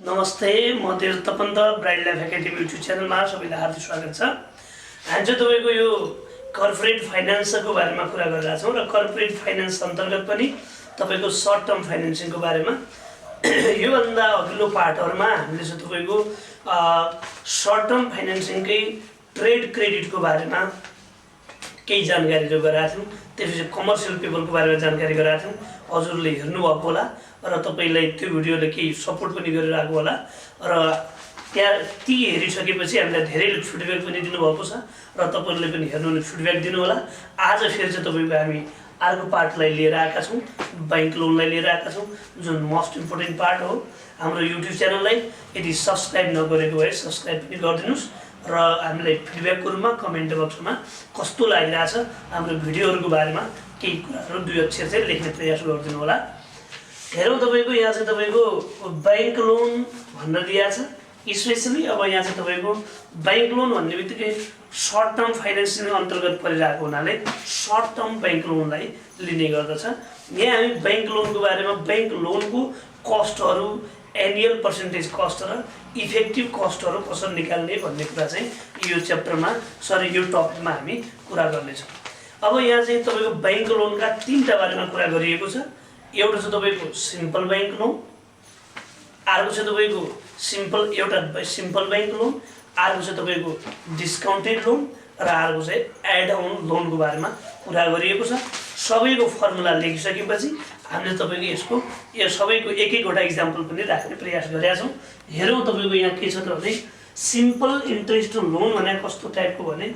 नमस्ते, म तेज तपन्त ब्राइट लाइफ एकाडेमी युट्युब च्यानलमा सबैलाई हार्दिक स्वागत छ। आज तपाईँको यो कर्पोरेट फाइनेन्सको बारेमा कुरा गरिरहेका छौँ र कर्पोरेट फाइनेन्स अन्तर्गत पनि तपाईँको सर्ट टर्म फाइनेन्सिङको बारेमा योभन्दा अघिल्लो पार्टहरूमा हामीले चाहिँ तपाईँको सर्ट टर्म फाइनेन्सिङकै ट्रेड क्रेडिटको बारेमा केही जानकारीहरू गराएको थियौँ। त्यसपछि कमर्सियल पेपरको बारेमा जानकारी गराएको थियौँ। हजुरले हेर्नुभएको होला र तपाईँलाई त्यो भिडियोले केही सपोर्ट पनि गरिरहेको होला र त्यहाँ ती हेरिसकेपछि हामीलाई धेरै फिडब्याक पनि दिनुभएको छ र तपाईँहरूले पनि हेर्नुहुने फिडब्याक दिनु होला। आज फेरि चाहिँ तपाईँको हामी अर्को पार्टलाई लिएर आएका छौँ, बैंक लोनलाई लिएर आएका छौँ, जुन मोस्ट इम्पोर्टेन्ट पार्ट हो। हाम्रो युट्युब च्यानललाई यदि सब्सक्राइब नगरेको भए सब्सक्राइब पनि गरिदिनुहोस् र हामीलाई फिडब्याकको रूपमा कमेन्ट बक्समा कस्तो लागिरहेछ हाम्रो भिडियोहरूको बारेमा केही कुराहरू दुई अक्षर चाहिँ लेख्ने प्रयास गरिदिनु होला। हेरौँ, तपाईँको यहाँ चाहिँ तपाईँको बैंक लोन भनेर दिएको छ। स्पेसली अब यहाँ चाहिँ तपाईँको बैंक लोन भन्ने बित्तिकै सर्ट टर्म फाइनेन्सिङ अन्तर्गत परिरहेको हुनाले सर्ट टर्म बैंक लोनलाई लिने गर्दछ। यहाँ हामी बैंक लोनको बारेमा बैंक लोनको कस्टहरू, एनुअल पर्सेन्टेज कस्ट र इफेक्टिभ कस्टहरू कसरी निकाल्ने भन्ने कुरा चाहिँ यो च्याप्टरमा यो टपिकमा हामी कुरा गर्नेछौँ। अब यहाँ चाहिँ तपाईँको बैंक लोनका तीनवटा बारेमा कुरा गरिएको छ। एउटा चाहिँ तपाईँको सिम्पल बैंक लोन, अर्को चाहिँ तपाईँको सिम्पल बैंक लोन, अर्को चाहिँ तपाईँको डिस्काउन्टेड लोन र अर्को चाहिँ एड अन लोनको बारेमा कुरा गरिएको छ। सबैको फर्मुला लेखिसकेपछि हामीले तपाईँको यो सबैको एक एकवटा इक्जाम्पल पनि राख्ने प्रयास गरेका छौँ। हेरौँ तपाईँको यहाँ के छ त भने सिम्पल इन्ट्रेस्ट लोन भने कस्तो टाइपको भने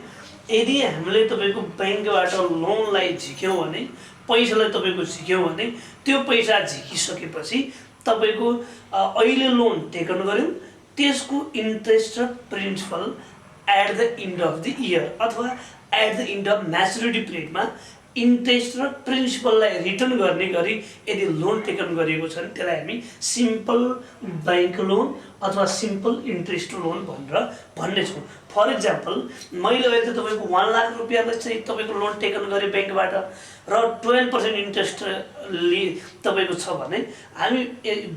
यदि हामीले तपाईँको ब्याङ्कबाट लोनलाई झिक्यौँ भने, पैसालाई तपाईँको झिक्यौँ भने त्यो पैसा झिकिसकेपछि तपाईँको अहिले लोन टेकन गऱ्यौँ, त्यसको इन्ट्रेस्ट र principal at the end of the year अथवा at the end of maturity पिरियडमा इन्ट्रेस्ट र प्रिन्सिपललाई रिटर्न गर्ने गरी यदि लोन टेकन गरिएको छ भने त्यसलाई हामी सिम्पल बैंक लोन अथवा सिम्पल इन्ट्रेस्ट लोन भनेर भन्नेछौँ। फर इक्जाम्पल, मैले अहिले तपाईँको 1 लाख रुपियाँलाई चाहिँ तपाईँको लोन टेकन गरेँ ब्याङ्कबाट र 12% इन्ट्रेस्ट तपाईँको छ भने हामी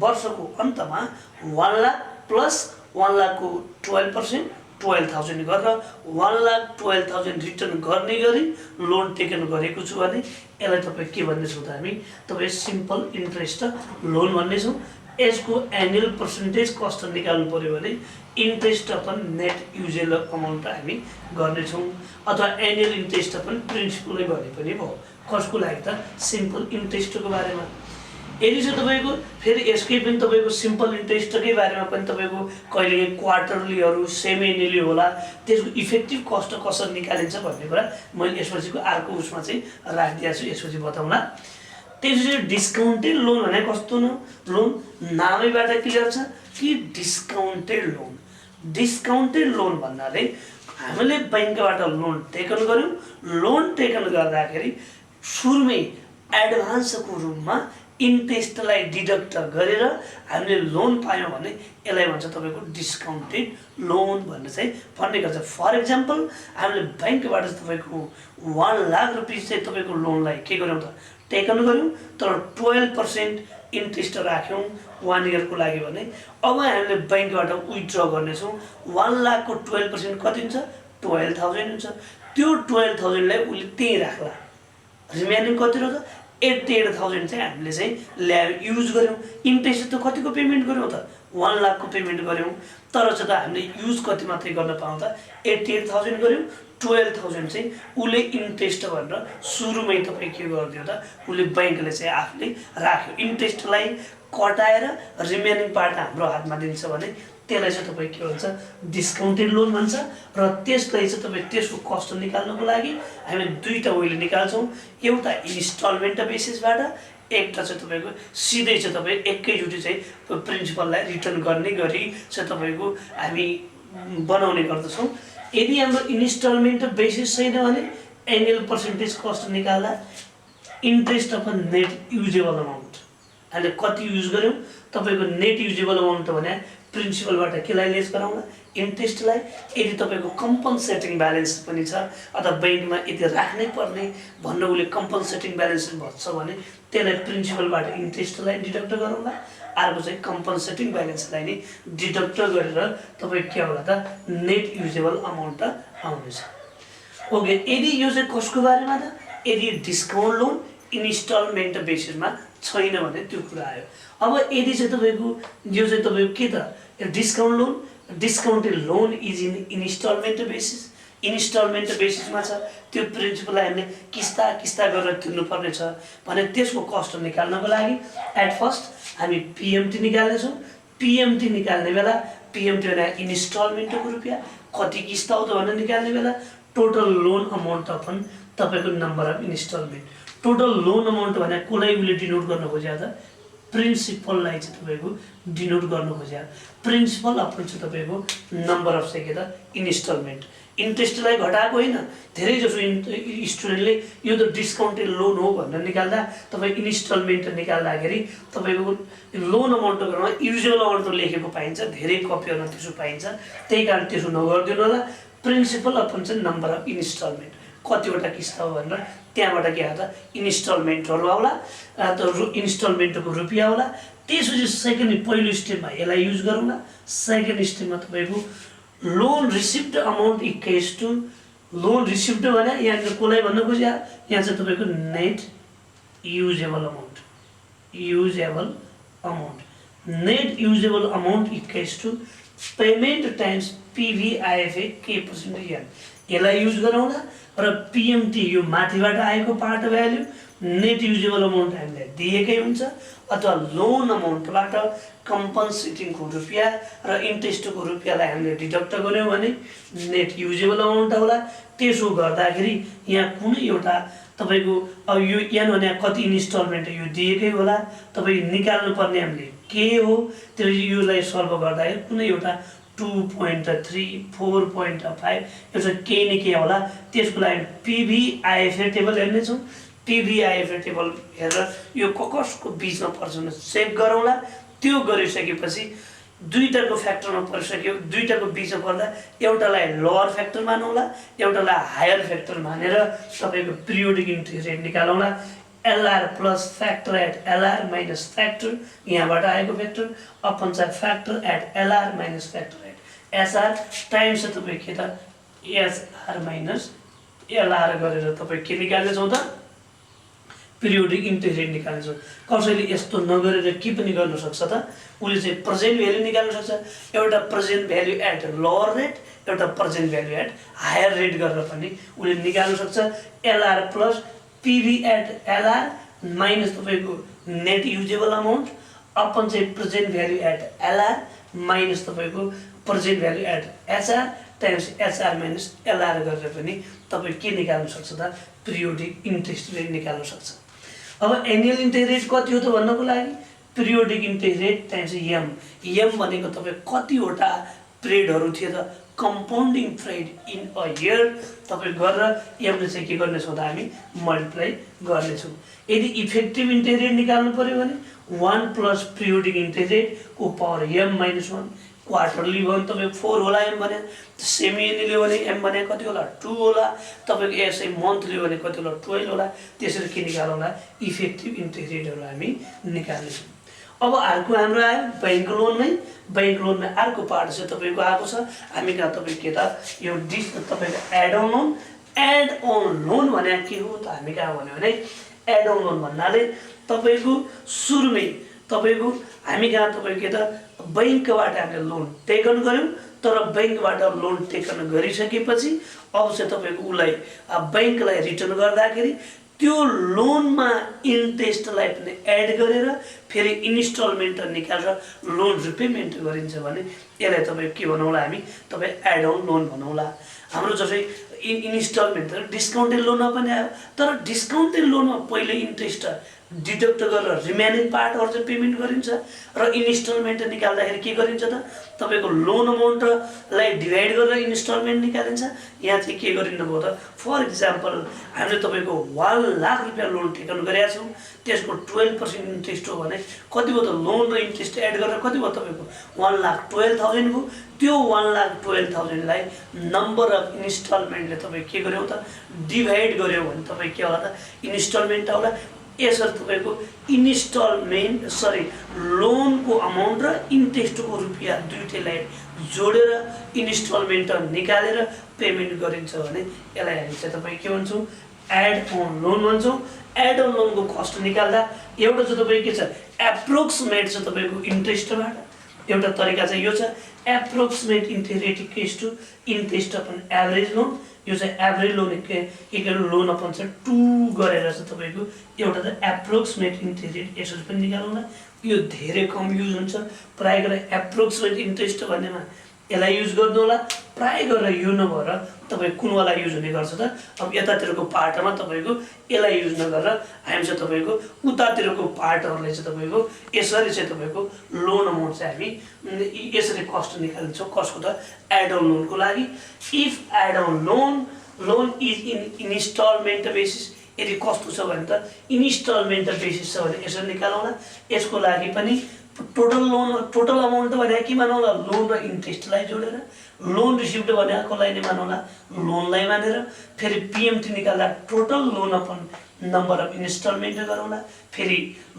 वर्षको अन्तमा 1 लाख प्लस 1 लाखको 12% 12,000 गरेर 1,12,000 रिटर्न गर्ने गरी लोन टेकन गरेको छु भने यसलाई तपाईँ के भन्नेछौँ त हामी तपाईँ सिम्पल इन्ट्रेस्ट लोन भन्नेछौँ। यसको एनुअल पर्सेन्टेज कस्ट निकाल्नु पऱ्यो भने interest upon net usable amount हामी गर्नेछौँ अथवा एनुअल इन्ट्रेस्ट अपन प्रिन्सिपलै भने पनि भयो। कसको लागि त सिम्पल इन्ट्रेस्टको बारेमा। यदि चाहिँ तपाईँको फेरि यसकै पनि तपाईँको सिम्पल इन्ट्रेस्टकै बारेमा पनि तपाईँको कहिले क्वार्टरलीहरू सेमी एनुअली होला, त्यसको इफेक्टिभ कस्ट कसरी निकालिन्छ भन्ने कुरा मैले यसपछिको अर्को उसमा चाहिँ राखिदिएको छु, यसपछि बताउँला। त्यसपछि डिस्काउन्टेड लोन भने कस्तो लोन, नामैबाट क्लियर छ कि डिस्काउन्टेड लोन। डिस्काउन्टेड लोन भन्नाले हामीले ब्याङ्कबाट लोन टेकन गऱ्यौँ, लोन टेकन गर्दाखेरि सुरुमै एडभान्सको रूपमा इन्ट्रेस्टलाई डिडक्ट गरेर हामीले लोन पायौँ भने यसलाई भन्छ तपाईँको डिस्काउन्टेड लोन भन्ने चाहिँ भन्ने गर्छ। फर इक्जाम्पल, हामीले ब्याङ्कबाट तपाईँको 1 लाख रुपियाँ चाहिँ तपाईँको लोनलाई के गऱ्यौँ त टेकन गऱ्यौँ, तर 12% इन्ट्रेस्ट राख्यौँ 1 इयरको लागि भने अब हामीले ब्याङ्कबाट विथड्र गर्नेछौँ। 1 लाखको 12% कति हुन्छ? 12,000 हुन्छ। त्यो 12,000लाई उसले त्यहीँ राख्ला, रिमेनिङ कति रहेछ? 88,000 चाहिँ हामीले चाहिँ ल्याएर युज गऱ्यौँ। इन्ट्रेस्ट त कतिको पेमेन्ट गऱ्यौँ त? 1 लाखको पेमेन्ट गऱ्यौँ, तर चाहिँ त हामीले युज कति मात्रै गर्न पाउँ त? 88,000 गऱ्यौँ। 12,000 चाहिँ उसले इन्ट्रेस्ट भनेर सुरुमै तपाईँ के गरिदियो त उसले ब्याङ्कले चाहिँ आफूले राख्यो। इन्ट्रेस्टलाई कटाएर रिमेनिङ पार्ट हाम्रो हातमा दिन्छ भने त्यसलाई चाहिँ तपाईँ के भन्छ? डिस्काउन्टेड लोन भन्छ। र त्यसलाई चाहिँ तपाईँ त्यसको कस्ट निकाल्नको लागि हामी दुईवटा वेले निकाल्छौँ। एउटा इन्स्टलमेन्ट बेसिसबाट, एउटा चाहिँ तपाईँको सिधै चाहिँ तपाईँ एकैचोटि चाहिँ प्रिन्सिपललाई रिटर्न गर्ने गरी चाहिँ तपाईँको हामी बनाउने गर्दछौँ। यदि हाम्रो इन्स्टलमेन्ट बेसिस छैन भने एनुअल पर्सेन्टेज कस्ट निकाल्दा interest upon net usable amount हामीले कति युज गऱ्यौँ तपाईँको नेट युजेबल अमाउन्ट भने प्रिन्सिपलबाट केलाई लेस गराउँला? इन्ट्रेस्टलाई। यदि तपाईँको कम्पन्सेटिङ ब्यालेन्स पनि छ अथवा ब्याङ्कमा यदि राख्नै पर्ने भनेर उसले कम्पन्सेटिङ ब्यालेन्स भन्छ भने त्यसलाई प्रिन्सिपलबाट इन्ट्रेस्टलाई डिडक्ट गरौँला अर्को चाहिँ कम्पन्सेटिङ ब्यालेन्सलाई नि डिडक्ट गरेर तपाईँ के होला त नेट युजेबल अमाउन्ट त आउनेछ। ओके, यदि यो चाहिँ कसको बारेमा त यदि डिस्काउन्ट लोन इन्स्टलमेन्ट बेसिसमा छैन भने त्यो कुरा आयो। अब यदि चाहिँ तपाईँको यो चाहिँ तपाईँको के त discount loan, discounted loan is in instalment basis, instalment बेसिसमा छ, त्यो प्रिन्सिपललाई हामीले किस्ता किस्ता गरेर तिर्नुपर्ने छ भने त्यसको कस्ट निकाल्नको लागि एट फर्स्ट हामी पिएमटी निकाल्नेछौँ। पिएमटी निकाल्ने बेला पिएमटी भने इन्स्टलमेन्टको रुपियाँ कति किस्ता आउँछ भनेर निकाल्ने बेला टोटल लोन अमाउन्ट अपन तपाईँको number of instalment, total loan amount भने कसलाई उसले डिनोट गर्न खोज्या त प्रिन्सिपललाई चाहिँ तपाईँको डिनोट गर्नु खोज्या, प्रिन्सिपल अपन चाहिँ तपाईँको नम्बर अफ चाहिँ के त इन्स्टलमेन्ट। इन्ट्रेस्टलाई घटाएको होइन, धेरै जसो स्टुडेन्टले यो त डिस्काउन्टेड लोन हो भनेर निकाल्दा तपाईँ इन्स्टलमेन्ट निकाल्दाखेरि तपाईँको लोन अमाउन्टको घरमा युजुअल अमाउन्ट लेखेको पाइन्छ, धेरै कपीहरूमा त्यसो पाइन्छ, त्यही कारण त्यसो नगरिदिनु होला। प्रिन्सिपल अपन चाहिँ नम्बर अफ इन्स्टलमेन्ट कतिवटा किस्ता हो भनेर त्यहाँबाट के आउँछ इन्स्टलमेन्टहरू आउला, इन्स्टलमेन्टको रुपियाँ आउला। त्यसपछि सेकेन्ड पहिलो स्टेपमा यसलाई युज गरौँला। सेकेन्ड स्टेपमा तपाईँको loan received amount equals to loan received भने यहाँ कसलाई भन्न खोज्या, यहाँ चाहिँ तपाईँको net usable amount, usable amount, net usable amount equals to payment times PVIFA K percentage N, यसलाई युज गरौँला। र पिएमटी यो माथिबाट आएको part value net usable amount हामीलाई दिएकै हुन्छ, अथवा लोन अमाउन्टबाट कम्पन्सेटिङको रुपियाँ र इन्ट्रेस्टको रुपियाँलाई हामीले डिडक्ट गऱ्यौँ भने नेट युजेबल अमाउन्ट होला। त्यसो गर्दाखेरि यहाँ कुनै एउटा तपाईँको अब यो यहाँ भने कति इन्स्टलमेन्ट यो दिएकै होला, तपाईँ निकाल्नुपर्ने हामीले के हो त्यो योलाई सल्भ गर्दाखेरि कुनै एउटा 2.3 4.5 यो चाहिँ केही न केही होला। त्यसको लागि पिभिआइएफए टेबल हेर्नेछौँ। पिभिआइएफए टेबल हेरेर यो कसको बिचमा पर्छ भने चेक गरौँला। त्यो गरिसकेपछि दुईटाको फ्याक्टरमा परिसक्यो, दुईटाको बिचमा पर्दा एउटालाई लोअर फ्याक्टर मानौँला, एउटालाई हायर फ्याक्टर मानेर तपाईँको पिरियोडिक इन्ट्रेस्ट रेट निकालौँला। LR plus factor at LR minus factor, यहाँबाट आएको फ्याक्टर अपन चाहिँ factor at LR minus factor at SR times तपाईँ के त एसआर माइनस एलआर गरेर तपाईँ के निकाल्नेछौँ त पिरियोडिक इन्ट्रेस्ट रेट निकाल्नेछौँ। कसैले यस्तो नगरेर के पनि गर्न सक्छ त, उसले चाहिँ प्रेजेन्ट भ्याल्यु निकाल्न सक्छ। एउटा present value at lower rate, एउटा present value at higher rate गरेर पनि उसले निकाल्न सक्छ। LR plus PV at LR minus तपाईँको नेट युजेबल अमाउन्ट अपन चाहिँ present value at LR minus तपाईँको present value at HR times HR minus LR गरेर पनि तपाईँ के निकाल्न सक्छ त पिरियोडिक इन्ट्रेस्ट रेट निकाल्न सक्छ। अब एनुअल इन्ट्रेस्ट रेट कति हो त भन्नको लागि periodic interest rate times m, m भनेको तपाईँ कतिवटा पिरियडहरू थियो त compounding period in a year तपाईँ गरेर एमले चाहिँ के गर्नेछौँ त हामी मल्टिप्लाई गर्नेछौँ। यदि इफेक्टिभ इन्ट्रेस्ट रेट निकाल्नु पऱ्यो भने 1 प्लस पिरियोडिक इन्ट्रेस्ट रेटको पावर एम माइनस 1, क्वार्टरली भयो भने तपाईँको 4 होला एम भने, सेमी एनुअली भने एम भने कति होला 2 होला, तपाईँको यसै मन्थली भने कति होला 12 होला। त्यसरी के निकालौँला इफेक्टिभ इन्ट्रेस्ट रेटहरू हामी निकाल्नेछौँ। अब अर्को हाम्रो आयो बैंक लोनमै। बैंक लोनमा अर्को पार्ट चाहिँ तपाईँको आएको छ हामी कहाँ तपाईँ के त यो तपाईँको add on loan. Add on loan भने के हो त हामी कहाँ भन्यो भने एड अन लोन भन्नाले तपाईँको सुरुमै तपाईँको हामी कहाँ तपाईँको के त बैंकबाट हामीले लोन टेकन गऱ्यौँ, तर बैंकबाट लोन टेकन गरिसकेपछि अब चाहिँ तपाईँको उसलाई बैंकलाई रिटर्न गर्दाखेरि त्यो लोनमा इन्ट्रेस्टलाई पनि एड गरेर फेरि इन्स्टलमेन्ट निकालेर लोन रिपेमेन्ट गरिन्छ भने यसलाई तपाईँ के भनौँला हामी तपाईँ एड अन लोन भनौँला। हाम्रो जसै इन्स्टलमेन्ट डिस्काउन्टेड लोनमा पनि आयो, तर डिस्काउन्टेड लोनमा पहिले इन्ट्रेस्ट डिडक्ट गरेर रिमेनिङ पार्टहरू चाहिँ पेमेन्ट गरिन्छ र इन्स्टलमेन्ट निकाल्दाखेरि के गरिन्छ त तपाईँको लोन अमाउन्टलाई डिभाइड गरेर इन्स्टलमेन्ट निकालिन्छ। यहाँ चाहिँ के गरिनु भयो त फर इक्जाम्पल हामीले तपाईँको 1 लाख रुपियाँ लोन टेकन गरेका छौँ, त्यसको 12% इन्ट्रेस्ट हो भने कति भयो त लोन र इन्ट्रेस्ट एड गरेर कति भयो तपाईँको 1,12,000 भयो। त्यो 1,12,000लाई नम्बर अफ इन्स्टलमेन्टले तपाईँ के गर्यो त डिभाइड गर्यो भने तपाईँ के होला त इन्स्टलमेन्ट आउला। यसरी तपाईँको लोनको अमाउन्ट र इन्ट्रेस्टको रुपियाँ दुईटैलाई जोडेर इन्स्टलमेन्ट निकालेर पेमेन्ट गरिन्छ भने यसलाई हामी चाहिँ तपाईँ के भन्छौँ, एड अन लोन भन्छौँ। एड अन लोनको कस्ट निकाल्दा एउटा चाहिँ तपाईँ के छ, एप्रोक्सिमेट छ तपाईँको इन्ट्रेस्टबाट, एउटा तरिका चाहिँ यो छ approximate interest rate equals to interest upon average loan. यो चाहिँ average loan equal loan upon छ 2 गरेर चाहिँ तपाईँको एउटा त एप्रोक्सिमेट इन्ट्रेस्ट रेट यसरी पनि निकाल्नुला। यो धेरै कम युज हुन्छ, प्रायः गरेर एप्रोक्सिमेट इन्ट्रेस्ट भन्नेमा यसलाई युज गर्नु होला। प्रायः गरेर यो नभएर तपाईँ कुनवाला युज हुने गर्छ त, अब यतातिरको पार्टमा तपाईँको यसलाई युज नगरेर हामी चाहिँ तपाईँको उतातिरको पार्टहरूलाई चाहिँ तपाईँको यसरी चाहिँ तपाईँको लोन अमाउन्ट चाहिँ हामी यसरी कस्ट निकाल्छौँ। कसको त, एड अन लोनको लागि। If add on loan is in instalment basis, यदि कस्तो छ भने त इन्स्टलमेन्ट बेसिस छ भने यसरी निकालौँला। यसको लागि पनि टोटल अमाउन्ट भने के मानौँला, लोन र इन्ट्रेस्टलाई जोडेर। लोन रिसिभ्ड भनेकोलाई नै मानौँला, लोनलाई मानेर। फेरि पिएमटी निकाल्दा total loan upon number of instalment गरौँला। फेरि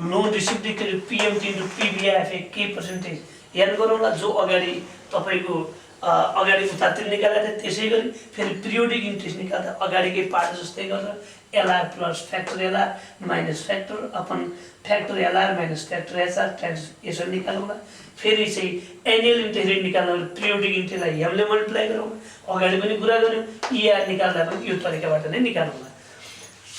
लोन रिसिभ्ड के पिएमटी इन्टु पिबिआइएफए के पर्सेन्टेज याद गरौँला, जो अगाडि तपाईँको अगाडि उतातिर निकालेर त्यसै गरी फेरि पिरियोडिक इन्ट्रेस्ट निकाल्दा अगाडिकै पार्ट जस्तै गरेर LR plus factor LR minus factor upon factor LR minus factor HR tax यसरी निकालौँला। फेरि चाहिँ एनुअल इन्ट्रेस्ट रेट निकाल्दा पिरियोडिक इन्ट्रेस्टलाई एमले मल्टिप्लाई गरौँ। अगाडि पनि कुरा गऱ्यौँ, इआर निकाल्दा पनि यो तरिकाबाट नै निकालौँला।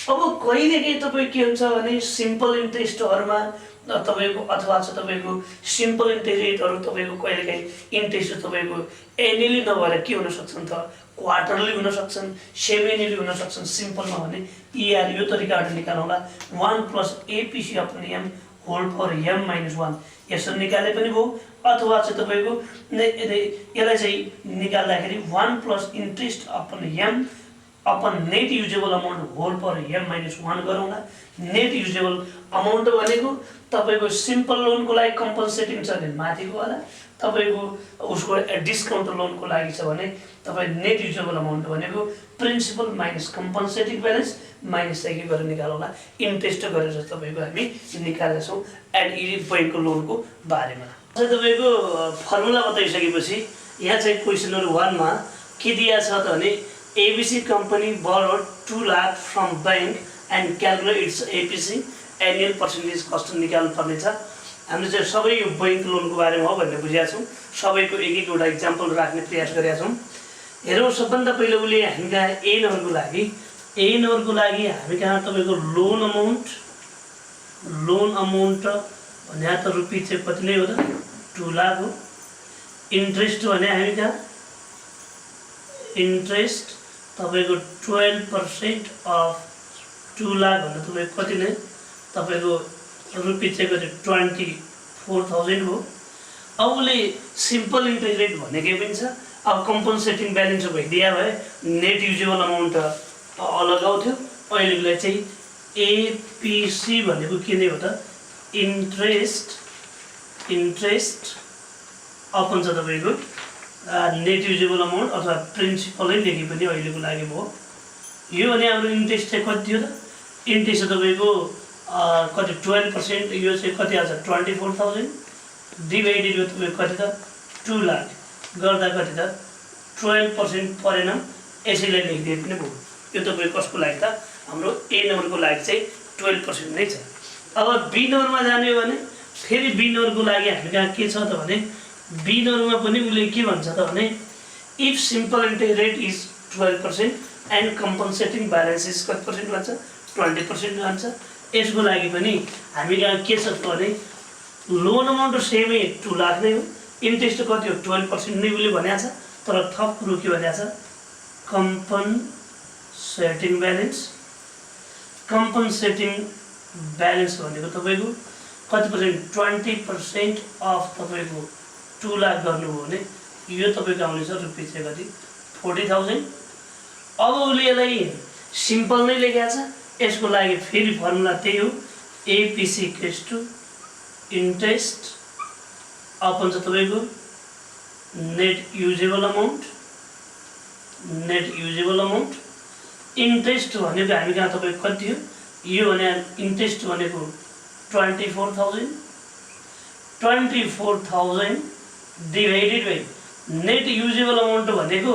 अब कहिलेकाहीँ तपाईँ के हुन्छ भने सिम्पल इन्ट्रेस्टहरूमा तपाईँको अथवा चाहिँ तपाईँको सिम्पल इन्ट्रेस्ट रेटहरू तपाईँको कहिलेकाहीँ इन्ट्रेस्ट तपाईँको एनुअली नभएर के हुन सक्छन् त, क्वार्टरली हुन सक्छन्, सेमी एनुअली हुन सक्छन्। सिम्पलमा भने इआर यो तरिकाबाट निकालौँला, 1 plus APC upon M whole for M minus 1 यसरी निकाले पनि भयो। अथवा चाहिँ तपाईँको यसलाई चाहिँ निकाल्दाखेरि 1 plus interest upon m upon net usable amount whole per m minus 1 गरौँला। नेट युजेबल अमाउन्ट भनेको तपाईँको सिम्पल लोनको लागि कम्पन्सेटिङ छ भने माथिको वाला, तपाईँको उसको डिस्काउन्ट लोनको लागि छ भने तपाईँ नेट युजेबल अमाउन्ट भनेको प्रिन्सिपल माइनस कम्पन्सेटिङ ब्यालेन्स माइनस चाहिँ के गरेर निकालौँला, इन्ट्रेस्ट गरेर तपाईँको हामी निकाल्दैछौँ एड बैङ्कको लोनको बारेमा। तपाईँको फर्मुला बताइसकेपछि यहाँ चाहिँ क्वेसन नम्बर 1 मा के दिया छ त भने ABC company borrowed 2 lakh from bank and calculate its APC annual percentage cost निकाल्नु पर्ने छ। हामीले चाहिँ सबै यो बैंक लोनको बारेमा हो भनेर बुझेका छौँ। सबैको एक एकवटा इक्जाम्पल राख्ने प्रयास गरेका छौँ। हेरौँ, सबभन्दा पहिलो उसले हामी कहाँ ए नम्बरको लागि हामी कहाँ तपाईँको लोन अमाउन्ट भने त रुपियाँ चाहिँ कति नै हो त, 2 लाख हो। इन्ट्रेस्ट भने हामी कहाँ इन्ट्रेस्ट तपाईँको 12% अफ 2 लाख भन्दा तपाईँको कति नै तपाईँको रुपियाँ चाहिँ कति 24,000 हो। अब उसले सिम्पल इन्ट्रेस्ट रेट भनेकै पनि छ। अब कम्पन्सेटिङ ब्यालेन्स भइदिया भए नेट युजेबल अमाउन्ट अलग आउँथ्यो। अहिलेलाई चाहिँ एपिसी भनेको के नै हो त, इन्ट्रेस्ट अपन छ तपाईँको नेट युजेबल अमाउन्ट अथवा प्रिन्सिपलै लेखे पनि अहिलेको लागि भयो। यो भने हाम्रो इन्ट्रेस्ट चाहिँ कति थियो त, इन्ट्रेस्ट तपाईँको कति 12%, यो चाहिँ कति आउँछ 24,000 डिभाइडेड यो तपाईँको कति त 2 लाख गर्दा कति त 12% परेन, यसैलाई लेखिदिए पनि भयो। यो तपाईँको कसको लागि त, हाम्रो ए नम्बरको लागि चाहिँ 12% नै छ। अब बी नम्बरमा जाने हो भने फेरि बी नम्बरको लागि हामी कहाँ के छ त भने बी नम्बरमा पनि उसले के भन्छ त भने if simple interest rate is 12% and compensating balance is कति पर्सेन्ट भन्छ 20% भन्छ। यसको लागि पनि हामी कहाँ के छ त भने लोन अमाउन्ट सेमै 2 लाख नै हो, इन्ट्रेस्ट कति हो 12% नै उसले भनेको छ। तर थप कुरो के भनेको छ, कम्पन्सेटिङ ब्यालेन्स भनेको तपाईँको कति पर्सेन्ट 20% अफ तपाईँको 2 लाख गर्नुभयो भने यो तपाईँको आउनेछ रुपियाँ चाहिँ कति 40,000। अब उसले यसलाई सिम्पल नै लेखेको छ। यसको लागि फेरि फर्मुला त्यही हो, एपिसी इक्वल्स टु इन्ट्रेस्ट अपन छ तपाईँको नेट युजेबल अमाउन्ट। इन्ट्रेस्ट भनेको हामी कहाँ तपाईँको कति हो यो भने इन्ट्रेस्ट भनेको 24,000 divided by net usable amount भनेको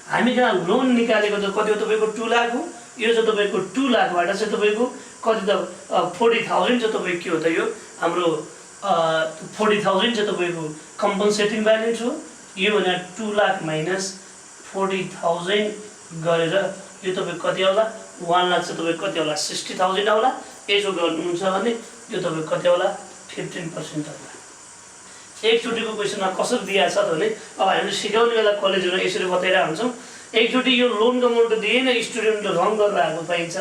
हामी कहाँ लोन निकालेको त कति हो तपाईको 2 लाख हो। यो चाहिँ तपाईको 2 लाखबाट चाहिँ तपाईको कति त 40,000 चाहिँ तपाईको के हो त यो हाम्रो 40,000 चाहिँ तपाईको कम्पन्सेटिङ ब्यालेन्स हो। यो भने 2 लाख माइनस 40,000 गरेर यो तपाईको कति आउला 1 लाख चाहिँ तपाईको कति आउला 60,000 आउला। यसो गर्नुहुन्छ भने यो तपाईको कति आउला 15% आउला। एकचोटिको क्वेसनमा कसरी दिएको छ भने अब हामीले सिकाउने बेला कलेजमा यसरी बताइरहेको हुन्छौँ। एकचोटि यो लोनको अमाउन्ट दिएन स्टुडेन्टले रङ गरेर आएको पाइन्छ।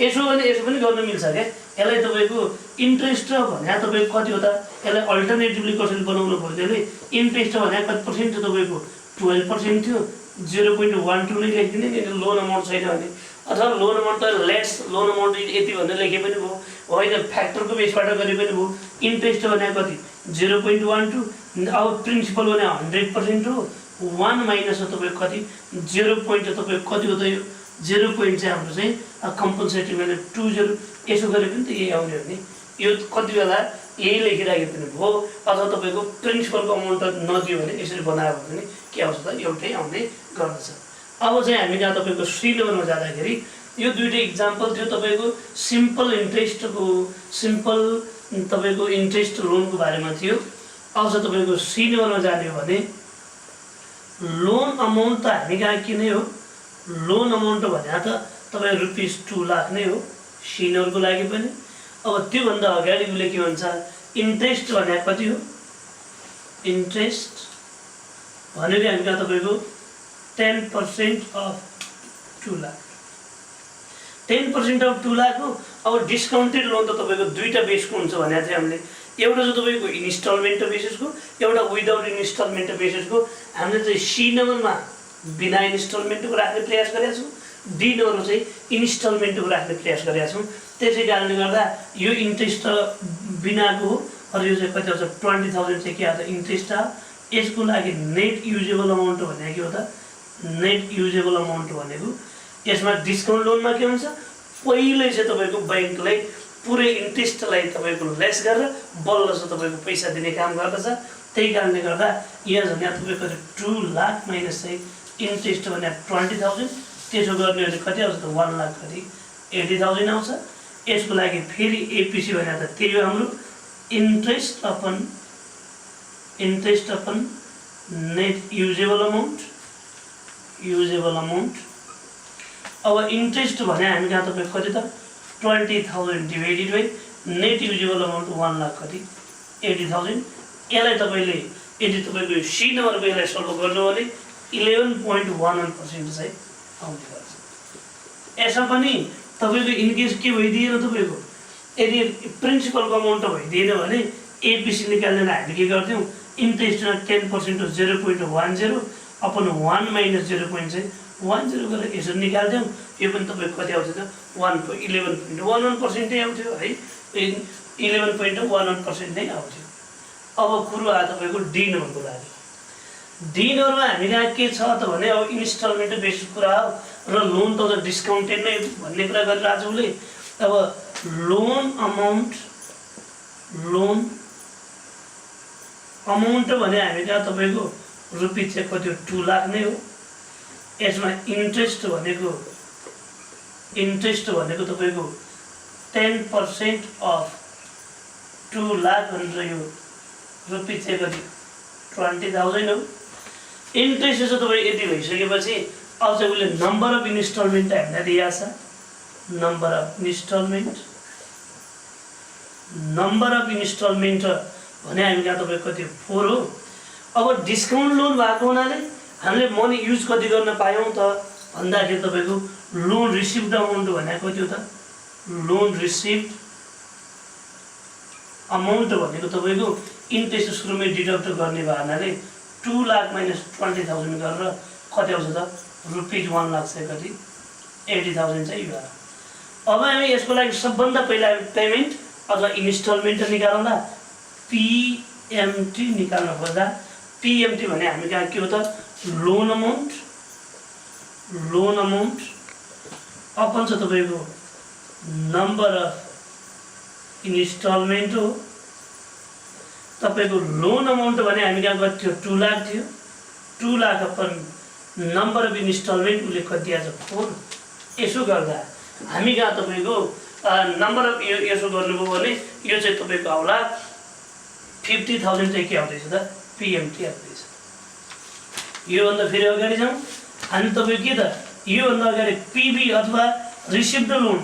यसो भने यसो पनि गर्न मिल्छ क्या। यसलाई तपाईँको इन्ट्रेस्ट भने तपाईँको कति हो त यसलाई अल्टरनेटिभली कसरी बनाउनु भयो त्यसले इन्ट्रेस्ट भने कति पर्सेन्ट थियो तपाईँको 12% थियो। 0.12 नै लेखिदिने नि लोन अमाउन्ट छैन भने अथवा लोन अमाउन्ट त लेस लोन अमाउन्ट यति भनेर लेखे पनि भयो होइन फ्याक्टरको बेसबाट गरे पनि भयो। इन्ट्रेस्ट भने कति 0.12 अब प्रिन्सिपल भने 100% हो 1 माइनस हो तपाईँको कति 0 पोइन्ट तपाईँको कति हो त यो 0 पोइन्ट चाहिँ हाम्रो चाहिँ कम्पन्सेटिङ भने 20 यसो गरे पनि त यही आउने हो नि। यो कति बेला यही लेखिराखे पनि भयो अथवा तपाईँको प्रिन्सिपलको अमाउन्ट नदियो भने यसरी बनायो भने के आउँछ त एउटै आउने गर्दछ। अब चाहिँ हामी जहाँ तपाईँको सी लेभलमा जाँदाखेरि यो दुईटै इक्जाम्पल थियो तपाईँको सिम्पल इन्ट्रेस्टको सिम्पल तपाईँको इन्ट्रेस्ट लोनको बारेमा थियो। अब चाहिँ तपाईँको सी लेभलमा जाने हो भने लोन अमाउन्ट त हामी कहाँ के नै हो लोन अमाउन्ट भने त तपाईँ रुपिस 2 लाख नै हो सिनियरको लागि पनि। अब त्योभन्दा अगाडि उसले के भन्छ इन्ट्रेस्ट भने कति हो इन्ट्रेस्ट भनेको हामी कहाँ तपाईँको 10% अफ 2 लाख 10% अफ 2 लाख हो। अब डिस्काउन्टेड लोन त तपाईँको दुईवटा बेसको हुन्छ भनेको थियो हामीले। एउटा चाहिँ तपाईँको इन्स्टलमेन्ट बेसिसको एउटा विदाउट इन्स्टलमेन्ट बेसिसको। हामीले चाहिँ सी नम्बरमा बिना इन्स्टलमेन्टको राख्ने प्रयास गरेका छौँ डी नम्बरमा चाहिँ इन्स्टलमेन्टको राख्ने प्रयास गरेका छौँ। त्यसै कारणले गर्दा यो इन्ट्रेस्ट बिनाको हो र यो चाहिँ कति आउँछ 20,000 चाहिँ के आउँछ इन्ट्रेस्ट आयो। यसको लागि नेट युजेबल अमाउन्ट भनेको के हो त नेट युजेबल अमाउन्ट भनेको यसमा डिस्काउन्ट लोनमा के हुन्छ पहिले चाहिँ तपाईँको ब्याङ्कलाई पुरै इन्ट्रेस्टलाई तपाईँको लेस गरेर बल्ल चाहिँ तपाईँको पैसा दिने काम गर्दछ। त्यही कारणले गर्दा यहाँ झन् यहाँ तपाईँको 2 लाख माइनस चाहिँ इन्ट्रेस्ट भने 20,000 त्यसो गर्ने भने कति आउँछ त 1 लाख कति 80,000 आउँछ। यसको लागि फेरि एपिसी भने त त्यही हो हाम्रो interest upon net usable amount अब इन्ट्रेस्ट भने हामी कहाँ तपाईँको कति त 20,000 divided by net usable amount 1 lakh कति 80,000। यसलाई तपाईँले यदि तपाईँको सी नम्बरको यसलाई सल्भ गर्नु भने 11.11% चाहिँ आउने गर्छ। यसमा पनि तपाईँको इनकेस के भइदिएन तपाईँको यदि प्रिन्सिपलको अमाउन्ट भइदिएन भने एपिसी निकाल्ने हामीले के गर्थ्यौँ इन्ट्रेस्टमा 10% 0.10 अपन 1 माइनस 0.10 गरेर यसरी निकाल्थ्यौँ। यो पनि तपाईँको कति आउँथ्यो त 11.11% नै आउँथ्यो है 11.11% नै आउँथ्यो। अब कुरो आयो तपाईँको डी नम्बरको लागि। डी नम्बरमा हामी कहाँ के छ त भने अब इन्स्टलमेन्ट बेसिस कुरा हो र लोन त डिस्काउन्टेड नै भन्ने कुरा गरिरहेको छ उसले। अब लोन अमाउन्ट भने हामी कहाँ तपाईँको रुपिस चाहिँ कति हो 2 लाख नै हो। यसमा इन्ट्रेस्ट भनेको तपाईँको 10% अफ 2 लाख भनेर यो रुपिस चाहिँ कति 20,000 हो। इन्ट्रेस्ट चाहिँ तपाईँ यति भइसकेपछि अब चाहिँ उसले नम्बर अफ इन्स्टलमेन्ट हामीलाई दिएको छ। नम्बर अफ इन्स्टलमेन्ट भने हामी कहाँ तपाईँको कति 4 हो। अब डिस्काउन्ट लोन भएको हुनाले हामीले मनी युज कति गर्न पायौँ त भन्दाखेरि तपाईँको लोन रिसिभ्ड अमाउन्ट भनेको कति हो त लोन रिसिभ्ड अमाउन्ट भनेको तपाईँको इन्ट्रेस्ट सुरुमै डिडक्ट गर्ने भयो हुनाले 2 लाख माइनस 20,000 गरेर कति आउँछ त रुपिस 1 लाख चाहिँ कति 80,000 चाहिँ यो। अब हामी यसको लागि सबभन्दा पहिला पेमेन्ट अथवा इन्स्टलमेन्ट निकाल्दा पिएमटी निकाल्न खोज्दा पिएमटी भने हामी कहाँ के हो त लोन अमाउन्ट अपन छ तपाईँको नम्बर अफ इन्स्टलमेन्ट हो। तपाईको लोन अमाउन्ट भने हामी कहाँ कति थियो 2 लाख थियो। 2 lakh upon number of instalment उसले कति दिएको छ 4। यसो गर्दा हामी कहाँ तपाईको नम्बर अफ यसो गर्नुभयो भने यो चाहिँ तपाईको आउला 50,000 चाहिँ के आउँदैछ त PMT आउँदैछ। यो भन्दा फेरि अगाडि जाउँ हामी तपाईको के त यो भन्दा अगाडि PB अथवा received loan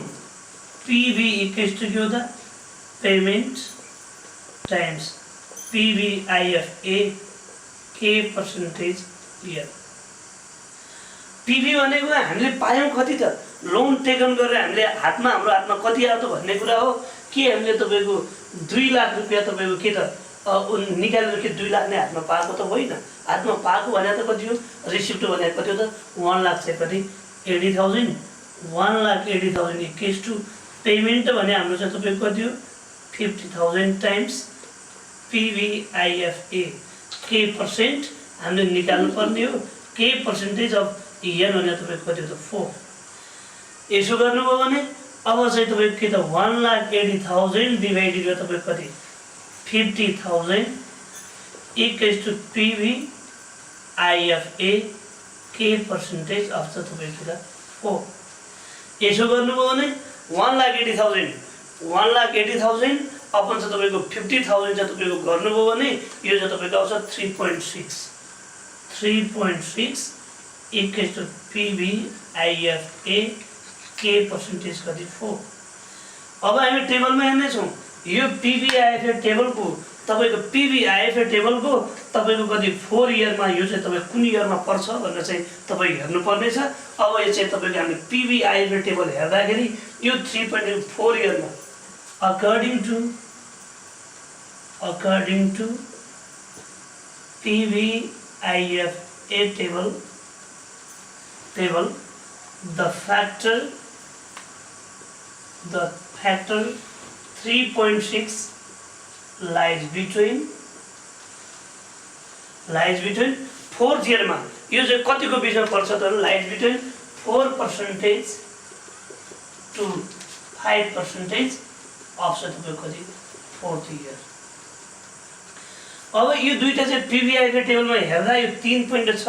PB equals to के हो त पेमेन्ट टाइम्स PBIFA के पर्सेन्टेज इयर। PB भनेको हामीले पायौँ कति त लोन टेकन गरेर हामीले हाम्रो हातमा कति आयो त भन्ने कुरा हो कि हामीले तपाईको 2 लाख रुपैयाँ तपाईको के त निकालेर के 2 लाख नै हातमा पाएको त होइन। हातमा पाएको भने त कति हो रिसिप्ट भने कति हो त 1 लाख चाहिँ कति 80,000। 1,80,000 इक्वल्स टु पेमेन्ट भने हाम्रो चाहिँ तपाईको कति हो 50,000 टाइम्स PBIFA के पर्सेन्ट हामीले निकाल्नु पर्ने हो। के पर्सेन्टेज अफ इयर भने तपाईको कति हो त 4। यसो गर्नुभयो भने अब चाहिँ तपाईको के त 1,80,000 डिभाइडेड बाइ तपाईको कति 50,000 इक्वल्स टु PBIFA के पर्सेन्टेज अफ त तपाईको त 4। यसो गर्नुभयो भने 1,80,000 अपन चाहिँ तपाईको 50,000 चाहिँ तपाईको गर्नुभयो भने यो चाहिँ तपाईको आउँछ 3.6 इक्वल्स टु PBIFA के पर्सेन्टेज कति 4। अब हामी टेबलमा हेर्ने छौँ यो PBIFA टेबलको तपाईको PBIFA टेबलको तपाईको कति 4 इयरमा यो चाहिँ तपाईको कुन इयरमा पर्छ भनेर चाहिँ तपाई हेर्नु पर्ने छ। अब यो चाहिँ तपाईको हामीले PBIFA टेबल हेर्दाखेरि यो 3.4 इयरमा according to PBIFA table the factor 3.6 lies between 4th year मा यो चाहिँ कतिको बीचमा पर्छ त lies between 4% to 5% अफ चाहिँ तपाईको कति 4th year। अब यो दुईटा चाहिँ PBIFA टेबलमा हेर्दा यो 3.6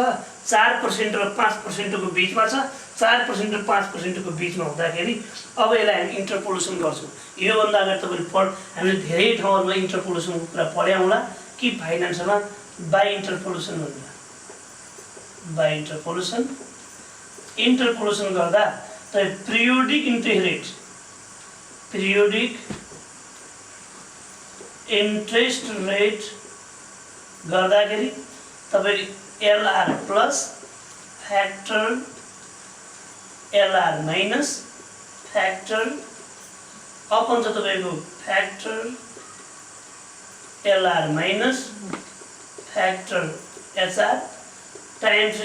4% र 5% को बीचमा छ। 4% र 5% को बीचमा हुँदाखेरि अब यसलाई हामी इन्टरपोलेसन गर्छौँ। यो भन्दा अगाडि तपाईले हामीले धेरै ठाउँहरुमा इन्टरपोलेसनको कुरा पढ्यौं होला कि फाइनान्समा बाइ इन्टरपोलेसन भन्ने। बाइ इन्टरपोलेसन गर्दा त पिरियोडिक इन्ट्रेस्ट रेट गर्दाखेरि तपाईले LR plus factor LR minus factor अपन चाहिँ तपाईको factor LR minus factor SR times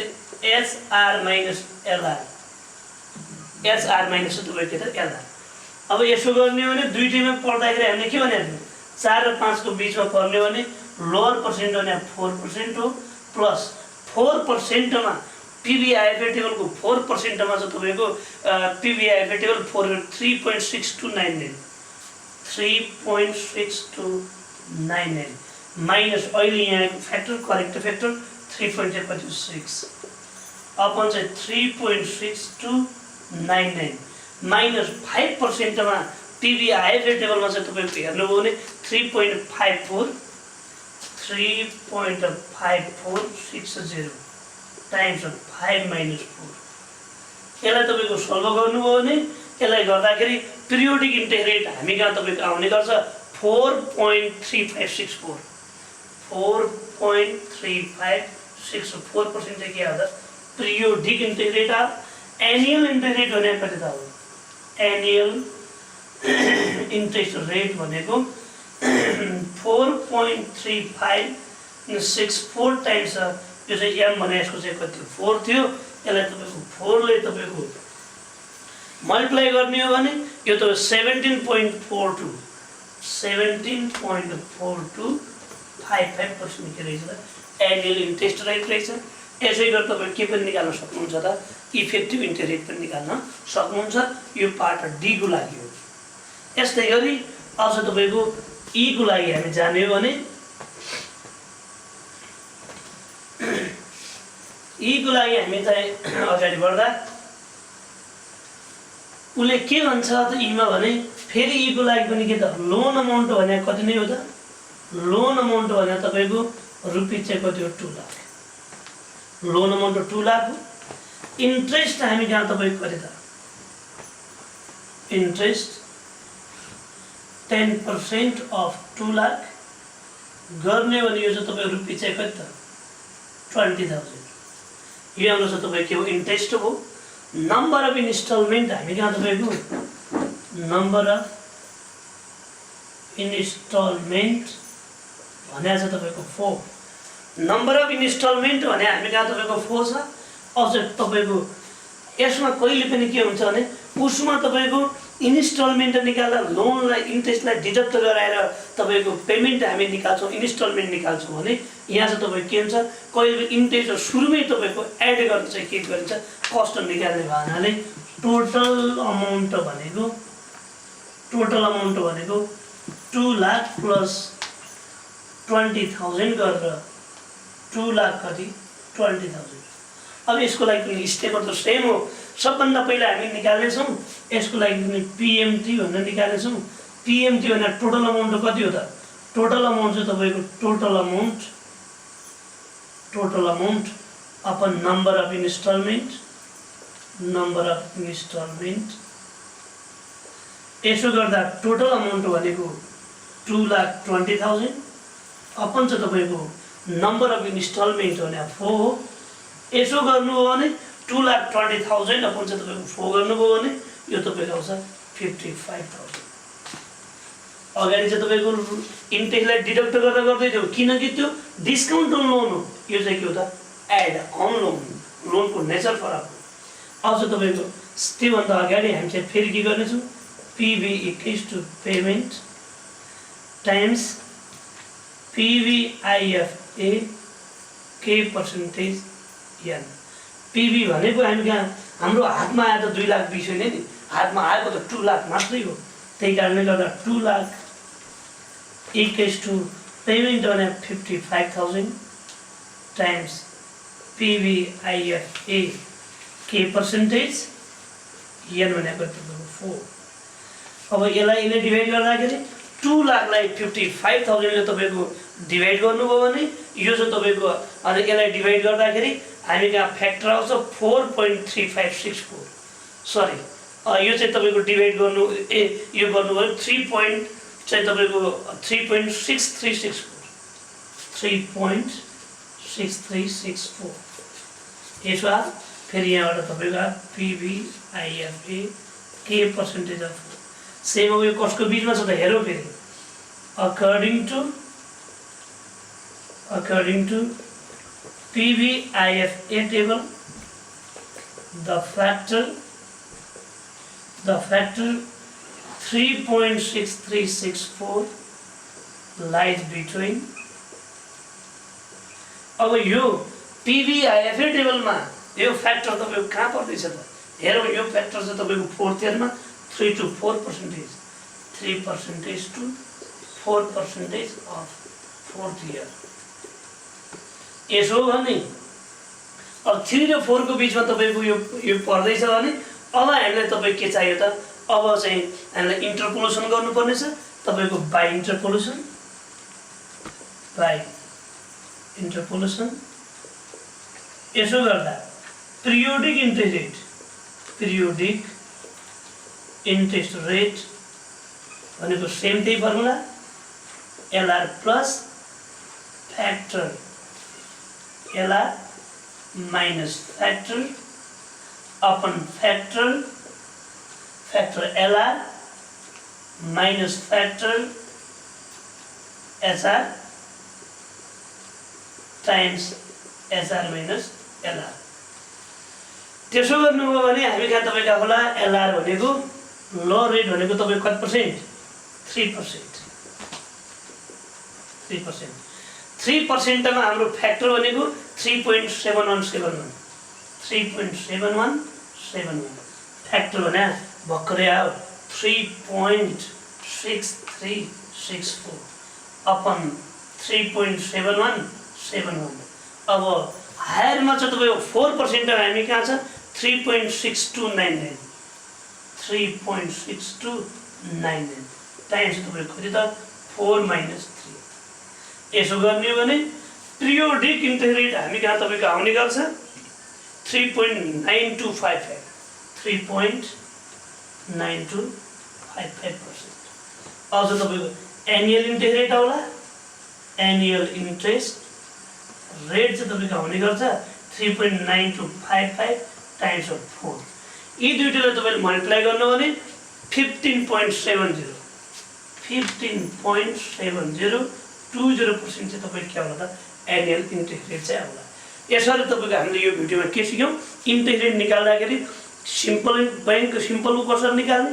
SR minus LR। SR minus तपाईको के त LR। अब यसो गर्ने हो भने दुईटैमा पढ्दाखेरि हामीले के भनेको 4 र 5 को बीचमा पर्ने हो भने लोअर पर्सेन्ट भने 4% हो प्लस 4% मा PBIFA टेबल को 4% मा चाहिँ तपाईको PBIFA टेबल 3.6299 माइनस अहिले यहाँको फ्याक्टर करेक्ट फ्याक्टर 3.6 अपन चाहिँ 3.6299 माइनस 5% मा PBIFA टेबलमा चाहिँ तपाईको हेर्नुभयो भने 3.5460 टाइम्स 5 माइनस 4। यसलाई तपाईको सल्भ गर्नुभयो भने यसलाई गर्दाखेरि पिरियोडिक इन्ट्रेस्ट रेट हामी कहाँ तपाईको आउने गर्छ 4.3564 4.3564% चाहिँ के हो त पिरियोडिक इन्ट्रेस्ट रेट हो। एनुअल इन्ट्रेस्ट रेट भने कति त हो एनुअल इन्ट्रेस्ट रेट भनेको 4.3564 टाइम्स यो चाहिँ m भने यसको चाहिँ कति 4 थियो। यसलाई तपाईको 4 ले तपाईको मल्टिप्लाई गर्ने हो भने यो त 17.42 के रहेछ त एनुअल इन्ट्रेस्ट रेट रहेछ। यसै गरी तपाईले के पनि निकाल्न सक्नुहुन्छ त इफेक्टिभ इन्ट्रेस्ट रेट पनि निकाल्न सक्नुहुन्छ। यो पार्ट डी को लागि हो। यस्तै गरी अझ तपाईको ई को लागि हामी जाने हो भने ई को लागि हामी चाहिँ अगाडि बढ्दा उसले के भन्छ त ईमा भने फेरि ई को लागि पनि के त लोन अमाउन्ट भने कति नै हो त लोन अमाउन्ट भने तपाईको रुपैयाँ चाहिँ कति हो 2 lakh loan amount 2 lakh interest हामी कहाँ तपाईको गरे त इन्ट्रेस्ट 10% अफ 2 लाख गर्ने भने यो चाहिँ तपाईको रुपैयाँ चाहिँ कति त 20,000 यो हाम्रो चाहिँ तपाईको के हो इन्ट्रेस्ट हो नम्बर अफ इन्स्टलमेन्ट हामी कहाँ तपाईको नम्बर अफ इन्स्टलमेन्ट भने चाहिँ तपाईको 4 नम्बर अफ इन्स्टलमेन्ट भने हामी कहाँ तपाईको 4 छ अझ तपाईको यसमा कहिले पनि के हुन्छ भने उसमा तपाईको इन्स्टलमेन्ट निकाल्दा लोनलाई इन्ट्रेस्टलाई डिडक्ट गराएर तपाईको पेमेन्ट हामी निकाल्छौँ इन्स्टलमेन्ट निकाल्छौँ भने यहाँ चाहिँ तपाईको के हुन्छ कहिले इन्ट्रेस्ट सुरुमै तपाईको एड गर्न चाहिँ के गरिन्छ कस्ट निकाल्ने भनाले टोटल अमाउन्ट भनेको 2 लाख प्लस 20,000 गरेर 2 लाख कति 20,000 अब यसको लागि पनि स्टेपहरु त सेम हो सबभन्दा पहिला हामी निकाल्ने छौं यसको लागि पनि PMT भनेर निकाल्ने छौं PMT भने टोटल अमाउन्ट कति हो त टोटल अमाउन्ट चाहिँ तपाईको total amount upon number of instalment यसो गर्दा टोटल अमाउन्ट भनेको 2,20,000 अपन चाहिँ तपाईको नम्बर अफ इन्स्टलमेन्ट भने 4 हो यसो गर्नु हो भने 2,20,000 अपन चाहिँ तपाईको 4 गर्नुभयो भने यो तपाईको आउँछ 55,000 अगाडि चाहिँ तपाईको इन्ट्रेस्टलाई डिडक्ट गर्दा गर्दै थियो किनकि त्यो डिस्काउन्ट लोन हो यो चाहिँ के हो त एड अन लोनको नेचर फरक हो अझ तपाईको त्योभन्दा अगाडि हामी चाहिँ फेरि के गर्नेछौँ PV equals to payment times PVIFA K percentage n PV भनेको हामी कहाँ हाम्रो हातमा आए त 2 लाख 20 हैन नि हातमा आएको त 2 लाख मात्रै हो त्यही कारणले गर्दा 2 लाख इक्वल्स टु पेमेन्ट भने 55,000 times PVIFA K percentage n भनेको तपाईको 4 अब यसलाई डिभाइड गर्दाखेरि 2 लाखलाई 55,000 ले तपाईको डिभाइड गर्नुभयो भने यो चाहिँ तपाईको अनि यसलाई डिभाइड गर्दाखेरि हामी कहाँ फ्याक्टर आउँछ 4.3564 सरी यो चाहिँ तपाईको डिभाइड गर्नु यो गर्नुभयो 3 point चाहिँ तपाईको 3.6364 यसो फेरि यहाँबाट तपाईको PVIFA K percentage of same हो यो कसको बीचमा छ त हेरौँ फेरि according to PVIFA table the factor 3.6364 lies between अब यो PVIFA टेबलमा यो फ्याक्टर तपाईको कहाँ पर्दैछ त हेरौँ यो फ्याक्टर चाहिँ तपाईको 4th इयरमा 3 to 4% 3% to 4% of 4th year यसो भने अब 3 र 4 को बीचमा तपाईको यो पर्दैछ भने अब हामीलाई तपाईको के चाहियो त अब चाहिँ हामीलाई इन्टरपोलेसन गर्नुपर्ने छ तपाईको बाइ इन्टरपोलेसन यसो गर्दा पिरियोडिक इन्ट्रेस्ट रेट भनेको सेम त्यही formula LR plus factor LR minus factor upon factor LR minus factor SR times SR minus LR त्यसो गर्नुभयो भने हामी कहाँ तपाईको होला LR भनेको लो रेट भनेको तपाईको कति पर्सेन्ट 3% मा हाम्रो फ्याक्टर भनेको 3.7171 फ्याक्टर भने भर्खरै आयो 3.71 6364 अपन 3.7171। अब हायरमा चाहिँ तपाईँको 4% हामी कहाँ छ 3.6299 3.6299 टाइम्स तपाईँको कति त 4 - 3। यसो गर्ने हो भने पिरियोडिक इन्ट्रेस्ट रेट हामी कहाँ तपाईँको आउने गर्छ 3.9255 3.9255%। अझ तपाईँको एनुअल इन्ट्रेस्ट रेट आउला। एनुअल इन्ट्रेस्ट रेट चाहिँ तपाईँको आउने गर्छ 3.9255 टाइम्स अफ 4। यी दुईटालाई तपाईँले मल्टिप्लाई गर्नु भने 15.70 15.7020% चाहिँ तपाईँको के होला त एनुअल इन्ट्रेस्ट रेट चाहिँ आउला। यसरी तपाईँको हामीले यो भिडियोमा के सिक्यौँ, इन्ट्रेस्ट रेट निकाल्दाखेरि सिम्पल बैंकको सिम्पलको कसरी निकाल्ने,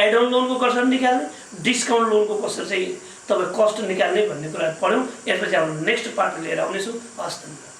एड अन लोनको कसरी निकाल्ने, डिस्काउन्ट लोनको कसरी चाहिँ तपाईँ कस्ट निकाल्ने भन्ने कुरा पढ्यौँ। यसपछि हाम्रो नेक्स्ट पार्ट लिएर आउनेछौँ। हस् धन्यवाद।